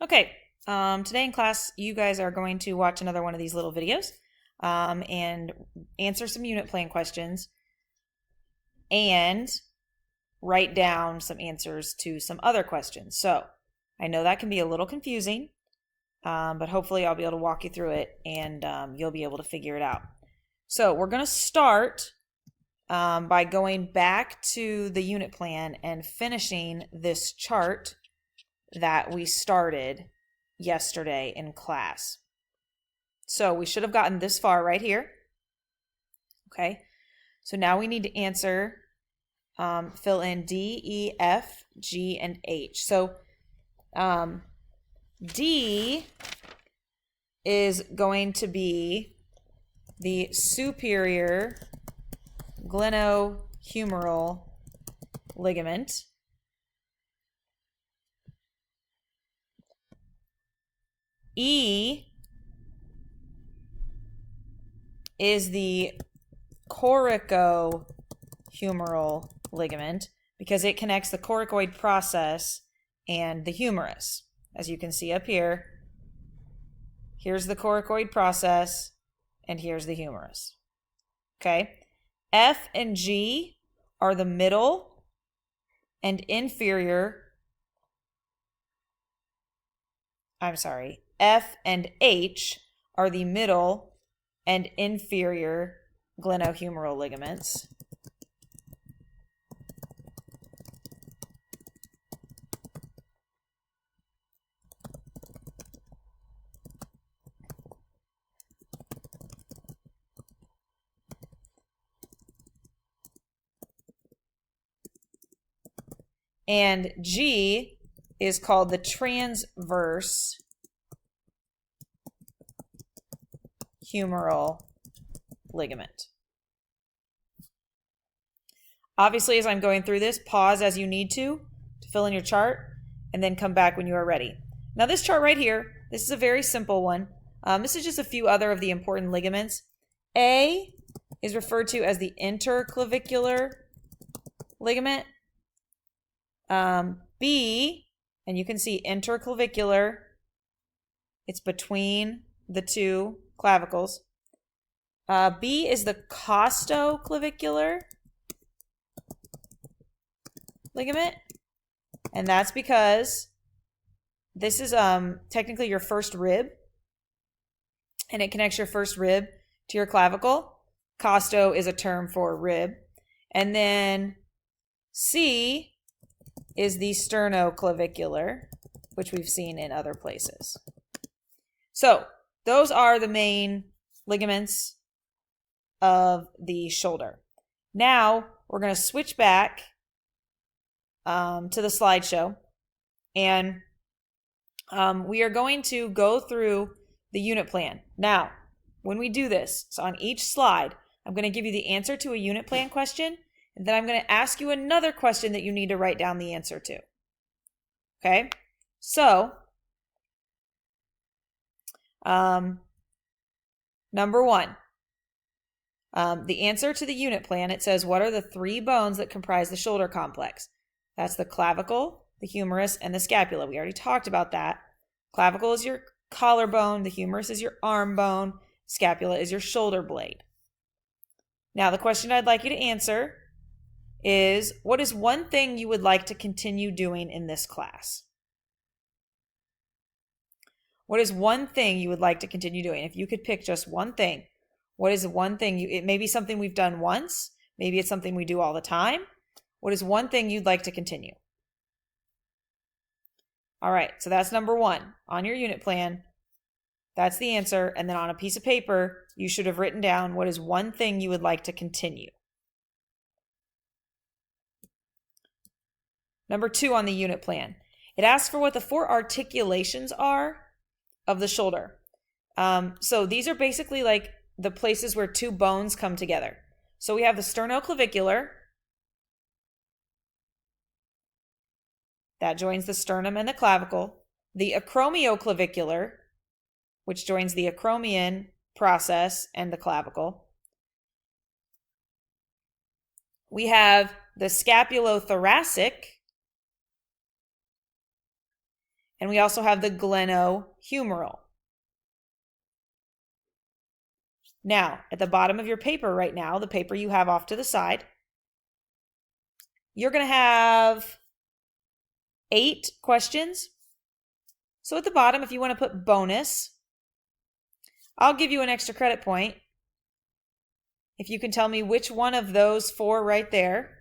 Okay, today in class, you guys are going to watch another one of these little videos and answer some unit plan questions and write down some answers to some other questions. So I know that can be a little confusing, but hopefully I'll be able to walk you through it and you'll be able to figure it out. So we're going to start by going back to the unit plan and finishing this chart that we started yesterday in class. So we should have gotten this far right here. Okay, so now we need to answer, fill in D, E, F, G, and H. So D is going to be the superior glenohumeral ligament. E is the coracohumeral ligament because it connects the coracoid process and the humerus. As you can see up here, here's the coracoid process and here's the humerus. Okay, F and G are the middle and inferior. F and H are the middle and inferior glenohumeral ligaments. And G is called the transverse humeral ligament. Obviously, as I'm going through this, pause as you need to fill in your chart, and then come back when you are ready. Now this chart right here, this is a very simple one. This is just a few other of the important ligaments. A is referred to as the interclavicular ligament. B, and you can see interclavicular, it's between the two clavicles. B is the costoclavicular ligament, and that's because this is technically your first rib, and it connects your first rib to your clavicle. Costo is a term for rib. And then C is the sternoclavicular, which we've seen in other places. So those are the main ligaments of the shoulder. Now we're going to switch back to the slideshow, and we are going to go through the unit plan. Now, when we do this, so on each slide, I'm going to give you the answer to a unit plan question, and then I'm going to ask you another question that you need to write down the answer to. Okay? So, number one, the answer to the unit plan, it says, what are the three bones that comprise the shoulder complex? That's the clavicle, the humerus, and the scapula. We already talked about that. Clavicle is your collarbone, the humerus is your arm bone, scapula is your shoulder blade. Now, the question I'd like you to answer is, what is one thing you would like to continue doing in this class? What is one thing you would like to continue doing? If you could pick just one thing, what is one thing it may be something we've done once, maybe it's something we do all the time. What is one thing you'd like to continue? All right, so that's number one on your unit plan. That's the answer. And then on a piece of paper, you should have written down what is one thing you would like to continue. Number two on the unit plan, it asks for what the four articulations are of the shoulder. So these are basically like the places where two bones come together. So we have the sternoclavicular, that joins the sternum and the clavicle, the acromioclavicular, which joins the acromion process and the clavicle. We have the scapulothoracic, And we also have the glenohumeral. Now, at the bottom of your paper right now, the paper you have off to the side, you're going to have 8 questions. So at the bottom, if you want to put bonus, I'll give you an extra credit point if you can tell me which one of those 4 right there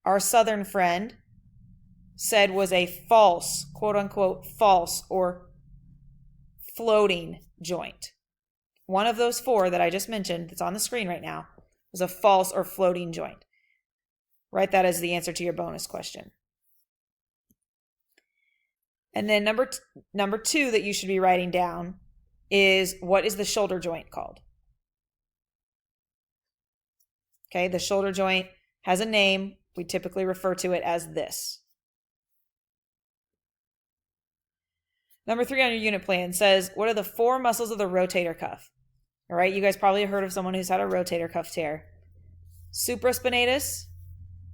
our Southern friend said was a false, quote unquote, false or floating joint. One of those 4 that I just mentioned that's on the screen right now was a false or floating joint. Write that as the answer to your bonus question. And then number 2 that you should be writing down is, what is the shoulder joint called? Okay, the shoulder joint has a name. We typically refer to it as this. Number 3 on your unit plan says, what are the 4 muscles of the rotator cuff? All right, you guys probably heard of someone who's had a rotator cuff tear. Supraspinatus,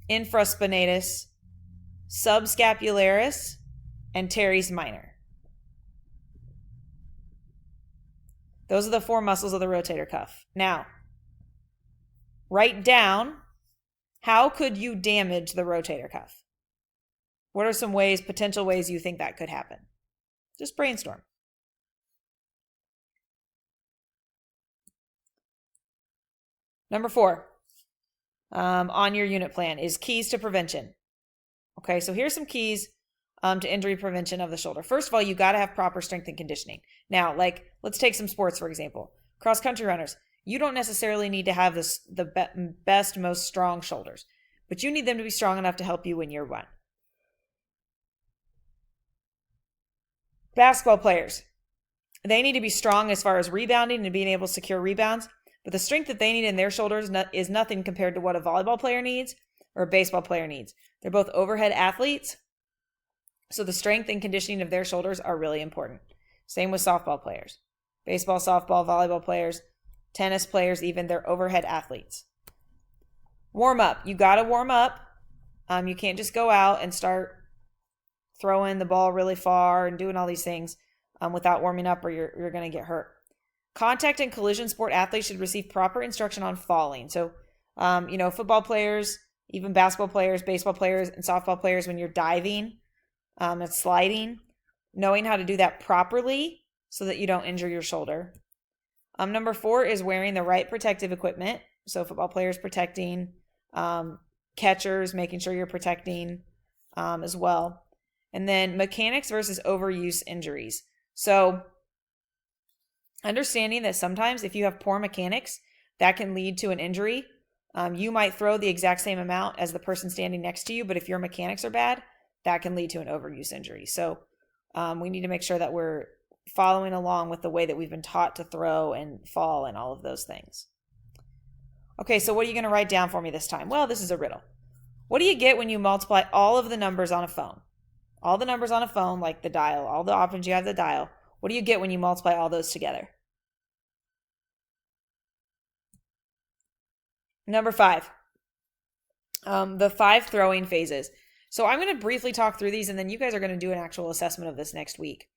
infraspinatus, subscapularis, and teres minor. Those are the 4 muscles of the rotator cuff. Now, write down, how could you damage the rotator cuff? What are some ways, potential ways you think that could happen? Just brainstorm. Number 4 on your unit plan is keys to prevention. Okay, so here's some keys to injury prevention of the shoulder. First of all, you got to have proper strength and conditioning. Now, like, let's take some sports, for example. Cross-country runners, you don't necessarily need to have the best, most strong shoulders, but you need them to be strong enough to help you win your run. Basketball players, they need to be strong as far as rebounding and being able to secure rebounds, but the strength that they need in their shoulders is nothing compared to what a volleyball player needs or a baseball player needs. They're both overhead athletes, so the strength and conditioning of their shoulders are really important. Same with softball players. Baseball, softball, volleyball players, tennis players, even, they're overhead athletes. Warm up. You got to warm up. You can't just go out and start throwing the ball really far and doing all these things without warming up, or you're going to get hurt. Contact and collision sport athletes should receive proper instruction on falling. So, football players, even basketball players, baseball players, and softball players, when you're diving and sliding, knowing how to do that properly so that you don't injure your shoulder. Number 4 is wearing the right protective equipment. So football players protecting, catchers, making sure you're protecting as well. And then mechanics versus overuse injuries. So understanding that sometimes if you have poor mechanics, that can lead to an injury. You might throw the exact same amount as the person standing next to you, but if your mechanics are bad, that can lead to an overuse injury. So we need to make sure that we're following along with the way that we've been taught to throw and fall and all of those things. Okay, so what are you going to write down for me this time? Well, this is a riddle. What do you get when you multiply all of the numbers on a phone? All the numbers on a phone, like the dial, all the options you have to dial. What do you get when you multiply all those together? Number 5, the 5 throwing phases. So I'm going to briefly talk through these, and then you guys are going to do an actual assessment of this next week.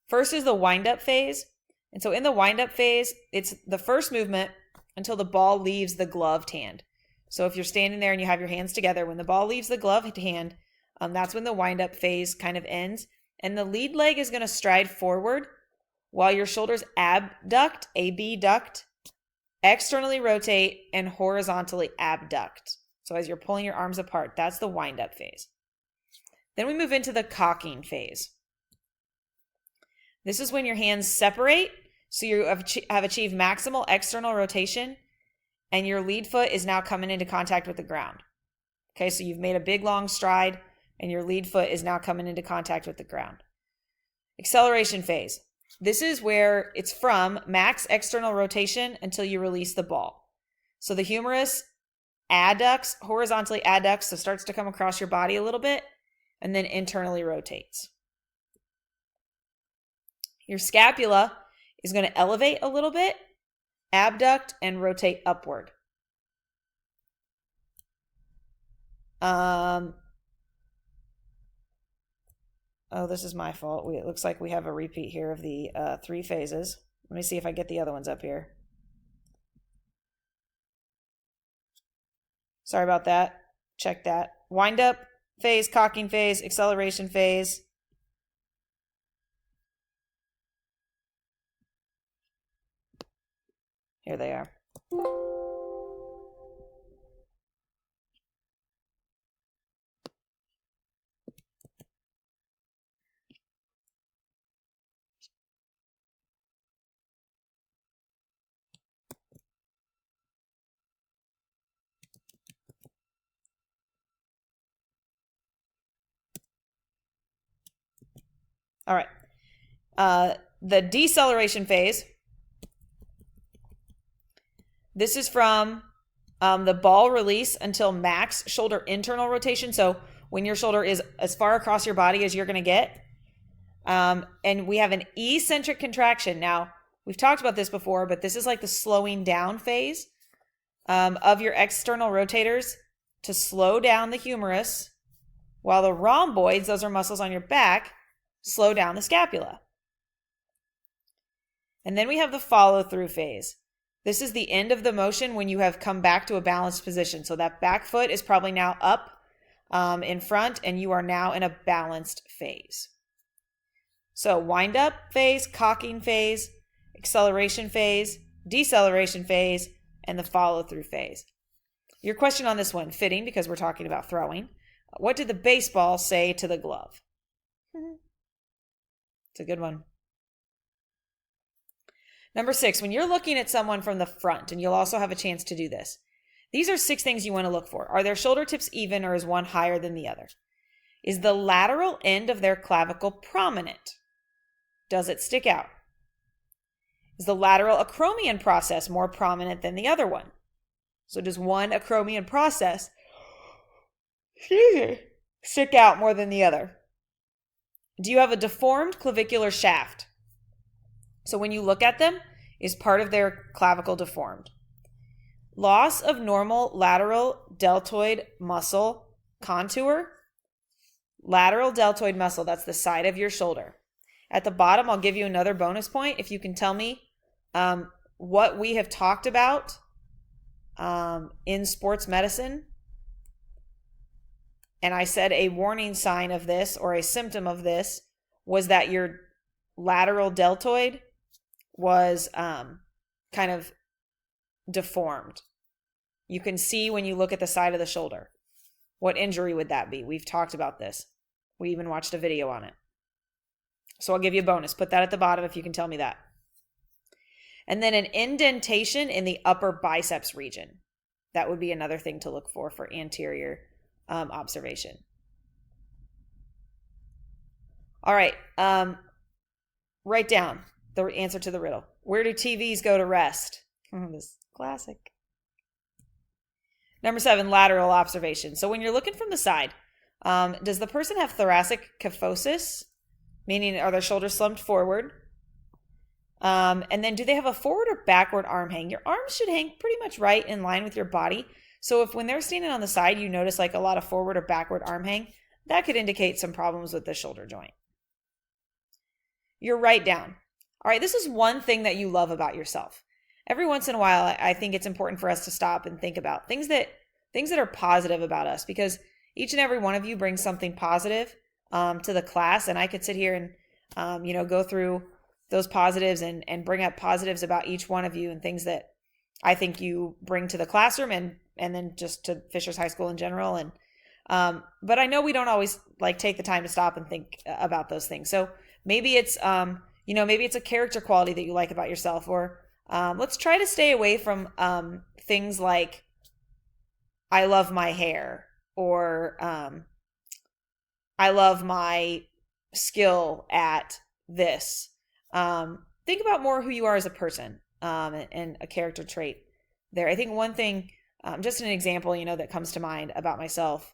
First is the wind-up phase. And so in the wind-up phase, it's the first movement until the ball leaves the gloved hand. So if you're standing there and you have your hands together, when the ball leaves the gloved hand, that's when the wind-up phase kind of ends. And the lead leg is going to stride forward while your shoulders abduct, abduct, externally rotate, and horizontally abduct. So as you're pulling your arms apart, that's the wind-up phase. Then we move into the cocking phase. This is when your hands separate, so you have achieved maximal external rotation, and your lead foot is now coming into contact with the ground. Okay, so you've made a big long stride, and your lead foot is now coming into contact with the ground. Acceleration phase. This is where it's from max external rotation until you release the ball. So the humerus adducts, horizontally adducts, so starts to come across your body a little bit, and then internally rotates. Your scapula is going to elevate a little bit, abduct, and rotate upward. Oh, this is my fault. It looks like we have a repeat here of the 3 phases. Let me see if I get the other ones up here. Sorry about that. Check that. Wind up phase, cocking phase, acceleration phase. Here they are. All right. The deceleration phase. This is from the ball release until max shoulder internal rotation. So when your shoulder is as far across your body as you're going to get. And we have an eccentric contraction. Now, we've talked about this before, but this is like the slowing down phase of your external rotators to slow down the humerus, while the rhomboids, those are muscles on your back, slow down the scapula. And then we have the follow-through phase. This is the end of the motion when you have come back to a balanced position. So that back foot is probably now up in front, and you are now in a balanced phase. So wind up phase, cocking phase, acceleration phase, deceleration phase, and the follow-through phase. Your question on this one, fitting because we're talking about throwing. What did the baseball say to the glove? It's a good one. Number 6, when you're looking at someone from the front, and you'll also have a chance to do this, these are 6 things you want to look for. Are their shoulder tips even, or is one higher than the other? Is the lateral end of their clavicle prominent? Does it stick out? Is the lateral acromion process more prominent than the other one? So does one acromion process stick out more than the other? Do you have a deformed clavicular shaft? So when you look at them, is part of their clavicle deformed? Loss of normal lateral deltoid muscle contour. Lateral deltoid muscle, that's the side of your shoulder. At the bottom, I'll give you another bonus point if you can tell me what we have talked about in sports medicine. And I said a warning sign of this, or a symptom of this, was that your lateral deltoid was kind of deformed. You can see when you look at the side of the shoulder. What injury would that be? We've talked about this. We even watched a video on it. So I'll give you a bonus. Put that at the bottom if you can tell me that. And then an indentation in the upper biceps region. That would be another thing to look for anterior observation. All right. Write down the answer to the riddle. Where do TVs go to rest? This classic. Number 7, lateral observation. So when you're looking from the side, does the person have thoracic kyphosis? Meaning, are their shoulders slumped forward? And then do they have a forward or backward arm hang? Your arms should hang pretty much right in line with your body. So if when they're standing on the side, you notice like a lot of forward or backward arm hang, that could indicate some problems with the shoulder joint. Your right down. All right, this is one thing that you love about yourself. Every once in a while, I think it's important for us to stop and think about things that are positive about us, because each and every one of you brings something positive to the class, and I could sit here and go through those positives and bring up positives about each one of you and things that I think you bring to the classroom and then just to Fishers High School in general. And but I know we don't always like take the time to stop and think about those things. So maybe it's maybe it's a character quality that you like about yourself, or let's try to stay away from things like I love my hair, or I love my skill at this. Think about more who you are as a person and a character trait there. I think one thing, just an example, that comes to mind about myself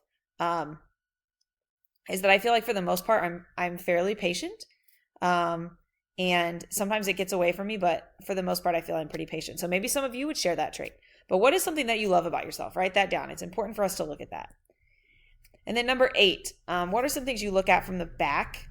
is that I feel like for the most part, I'm fairly patient. And sometimes it gets away from me, but for the most part, I feel I'm pretty patient. So maybe some of you would share that trait. But what is something that you love about yourself? Write that down. It's important for us to look at that. And then number 8, what are some things you look at from the back